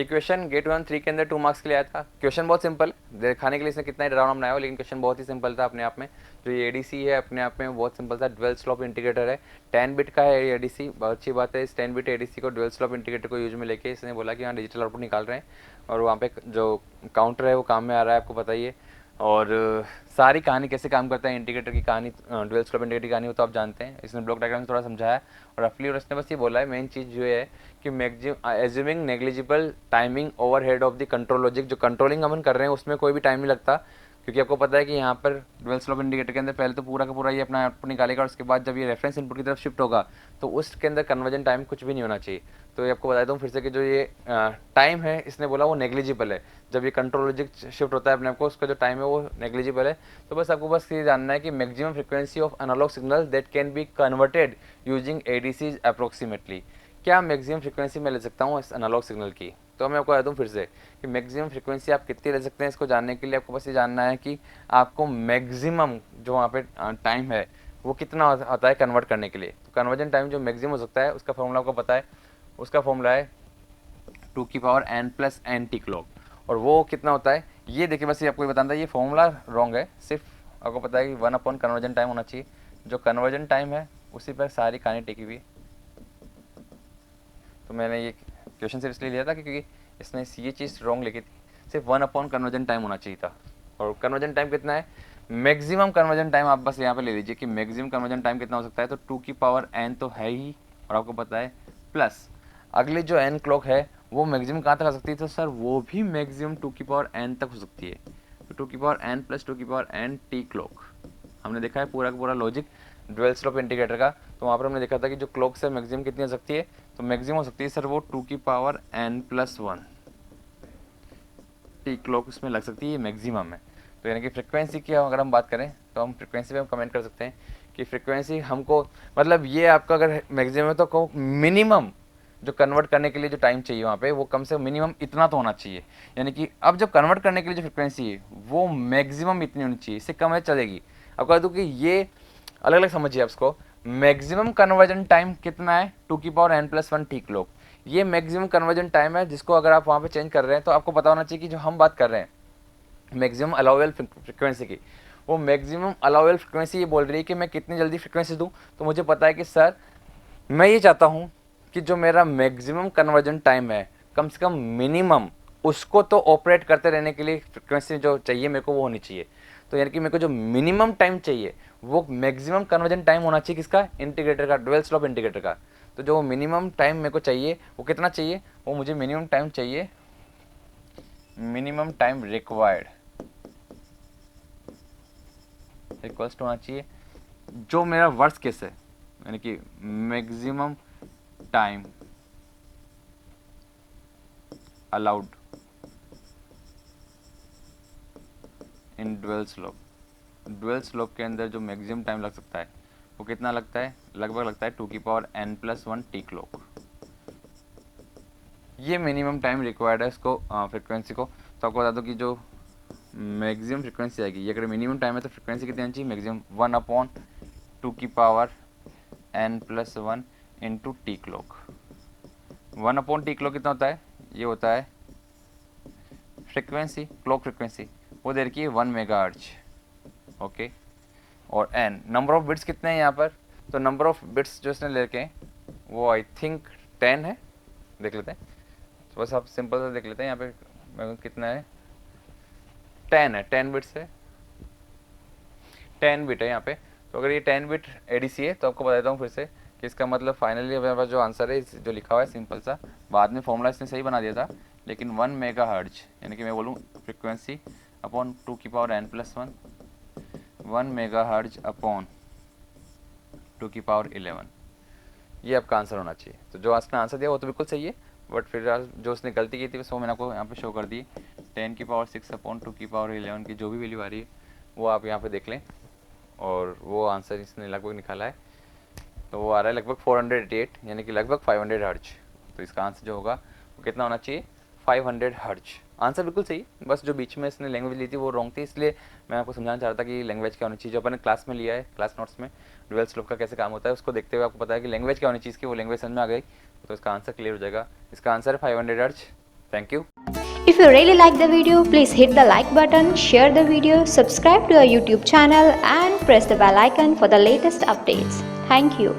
ये question gate 1-3 के अंदर 2 मार्क्स के लिए आया था। क्वेश्चन बहुत सिंपल है, दिखाने के लिए इसने कितना ही डरावना बनाया हो, लेकिन क्वेश्चन बहुत ही सिंपल था अपने आप में। जो ये एडीसी है अपने आप में बहुत सिंपल था, ड्यूअल स्लोप इंटीग्रेटर है, 10 बिट का है ये एडीसी। बहुत अच्छी बात है, इस 10 बिट एडीसी को ड्यूअल स्लोप इंटीग्रेटर को यूज में लेके इसने बोला कि हाँ डिजिटल आउटपुट निकाल रहे हैं, और वहाँ पे जो काउंटर है वो काम में आ रहा है, आपको पता ही है। और सारी कहानी कैसे काम करता है इंटीग्रेटर की कहानी, ड्यूअल स्लोप इंटीग्रेटर की कहानी, वो तो आप जानते हैं। इसने ब्लॉक डायग्राम से थोड़ा समझाया और रफली, और इसने बस ये बोला है मेन चीज़ जो है कि assuming negligible timing over head of the control logic. जो कंट्रोलिंग अपन कर रहे हैं उसमें कोई भी टाइम नहीं लगता, क्योंकि आपको पता है कि यहाँ पर ड्यूअल स्लोप इंडिकेटर के अंदर पहले तो पूरा का पूरा ये अपना आउटपुट निकालेगा, और उसके बाद जब ये रेफरेंस इनपुट की तरफ शिफ्ट होगा तो उसके अंदर कन्वर्जन टाइम कुछ भी नहीं होना चाहिए। तो ये आपको बता दूँ फिर से कि जो ये टाइम है इसने बोला वो नेग्लिजिबल है। जब ये कंट्रोल लॉजिक शिफ्ट होता है अपने आपको, उसका जो टाइम है वो नेग्लिजिबल है। तो बस आपको बस ये जानना है कि maximum frequency of analog signal that can be converted using ADCs approximately. क्या मैक्सिमम फ्रीक्वेंसी मैं ले सकता हूँ इस एनालॉग सिग्नल की? तो मैं आपको बता दूँ फिर से कि मैक्सिमम फ्रीक्वेंसी आप कितनी ले सकते हैं। इसको जानने के लिए आपको बस ये जानना है कि आपको मैक्सिमम जो वहाँ पे टाइम है वो कितना होता है कन्वर्ट करने के लिए। तो कन्वर्जन टाइम जो मैक्सिमम हो सकता है उसका फॉर्मूला आपको पता है, उसका फॉर्मूला है 2n+n क्लॉक। और वो कितना होता है ये देखिए, बस ये आपको बताना था, ये फॉर्मूला रॉन्ग है। सिर्फ आपको पता है कि 1 कन्वर्जन टाइम होना चाहिए। जो कन्वर्जन टाइम है उसी पर सारी कहानी टिकी हुई। तो मैंने ये क्वेश्चन सिर्फ इसलिए लिया था क्योंकि इसने ये चीज़ रॉन्ग लिखी थी। सिर्फ 1 कन्वर्जन टाइम होना चाहिए था। और कन्वर्जन टाइम कितना है, मैक्सिमम कन्वर्जन टाइम आप बस यहाँ पे ले लीजिए कि मैक्सिमम कन्वर्जन टाइम कितना हो सकता है। तो 2n तो है ही, और आपको पता है प्लस अगली जो n क्लॉक है वो मैक्सिमम कहाँ तक आ सकती है? तो सर वो भी मैक्सिमम 2n तक हो सकती है। तो 2n+2n t क्लॉक हमने देखा है पूरा का पूरा लॉजिक ड्यूअल स्लोप इंटीग्रेटर का। तो वहाँ पर हमने देखा था कि जो क्लॉक से मैक्सिमम कितनी हो सकती है, तो मैक्सिमम हो सकती है सर वो 2n+1 टी क्लॉक उसमें लग सकती है, मैक्सिमम है। तो यानी कि फ्रिक्वेंसी की अगर हम बात करें तो हम फ्रिक्वेंसी पे हम कमेंट कर सकते हैं कि फ्रिक्वेंसी हमको मतलब ये आपका अगर मैक्सिमम है तो मिनिमम जो कन्वर्ट करने के लिए जो टाइम चाहिए वहाँ पे वो कम से कम मिनिमम इतना तो होना चाहिए। यानी कि अब जो कन्वर्ट करने के लिए जो फ्रिक्वेंसी है वो मैक्सिमम इतनी होनी चाहिए, इससे कम है चलेगी। अब कह दूँ कि ये अलग अलग समझिए आप इसको। मैक्सिमम कन्वर्जन टाइम कितना है? 2n+1 T clock. ये मैक्सिमम कन्वर्जन टाइम है जिसको अगर आप वहाँ पे चेंज कर रहे हैं तो आपको पता होना चाहिए कि जो हम बात कर रहे हैं मैक्सिमम अलाउबल फ्रिक्वेंसी की, वो मैक्सिमम अलाउबल फ्रिक्वेंसी ये बोल रही है कि मैं कितनी जल्दी फ्रिक्वेंसी दूँ। तो मुझे पता है कि सर मैं ये चाहता हूँ कि जो मेरा मैक्सिमम कन्वर्जन टाइम है कम से कम मिनिमम उसको तो ऑपरेट करते रहने के लिए फ्रिक्वेंसी जो चाहिए मेरे को वो होनी चाहिए। तो यानी कि मेरे को जो मिनिमम टाइम चाहिए वो मैक्सिमम कन्वर्जन टाइम होना चाहिए किसका? इंटीग्रेटर का, ड्यूअल स्लोप इंटीग्रेटर का। तो जो मिनिमम टाइम मेरे को चाहिए वो कितना चाहिए? वो मुझे मिनिमम टाइम चाहिए, minimum time required equals to होना चाहिए जो मेरा वर्स्ट केस है, यानी कि maximum time allowed in dual slope. Dual slope के अंदर जो मैक्सिमम टाइम लग सकता है वो कितना लगता है? लगभग लगता है 2n+1 टी क्लॉक। ये मिनिमम टाइम रिक्वायर्ड है इसको फ्रिक्वेंसी को। तो आपको बता दो कि जो मैक्सिमम फ्रिक्वेंसी आएगी, ये अगर मिनिमम टाइम है तो फ्रिक्वेंसी कितनी आनी चाहिए? Maximum 1/2n+1 into T clock. 1/t clock कितना होता है? ये होता है फ्रिक्वेंसी, क्लॉक फ्रिक्वेंसी वो दे रखी है 1 मेगाहर्ट्ज। ओके, और n नंबर ऑफ बिट्स कितने हैं यहाँ पर? तो नंबर ऑफ बिट्स जो इसने लेके वो आई थिंक 10 है, देख लेते हैं। तो बस आप सिंपल सा देख लेते हैं यहाँ पे कितना है, 10 है, 10 बिट्स है, 10 बिट है यहाँ पे। तो अगर ये 10 बिट एडीसी है तो आपको बता देता हूँ फिर से कि इसका मतलब फाइनली मेरे पास जो आंसर है जो लिखा हुआ है सिंपल सा, बाद में फॉर्मूला इसने सही बना दिया था, लेकिन 1 मेगाहर्ट्ज यानी कि मैं बोलूँ frequency upon 2n+1 1 megahertz upon 211, ये आपका आंसर होना चाहिए। तो जो उसने आंसर दिया वो तो बिल्कुल सही है, बट फिर जो उसने गलती की थी वो मैंने आपको यहाँ पे शो कर दी। 10⁻6 अपॉन 211 की जो भी वैल्यू आ रही है वो आप यहाँ पे देख लें, और वो आंसर इसने लगभग निकाला है। तो वो आ रहा है लगभग 488 यानी कि लगभग 500 हर्ट्ज। तो इसका आंसर जो होगा वो कितना होना चाहिए? 500 हर्ट्ज। आंसर बिल्कुल सही, बस जो बीच में इसने लैंग्वेज ली थी वो रॉन्ग थी, इसलिए मैं आपको समझाना चाह रहा था कि लैंग्वेज क्या होनी चाहिए। जो अपने क्लास में लिया है, क्लास नोट्स में ड्यूअल स्लोप का कैसे काम होता है उसको देखते हुए आपको पता है कि लैंग्वेज क्या होनी चाहिए, इसकी वो लैंग्वेज समझ में आ गई तो इसका आंसर क्लियर हो जाएगा। इसका आंसर है 500 hertz. Thank you. If you really like the video, please hit the like button, share the video, subscribe to our YouTube channel and press the bell icon for the latest updates. Thank you.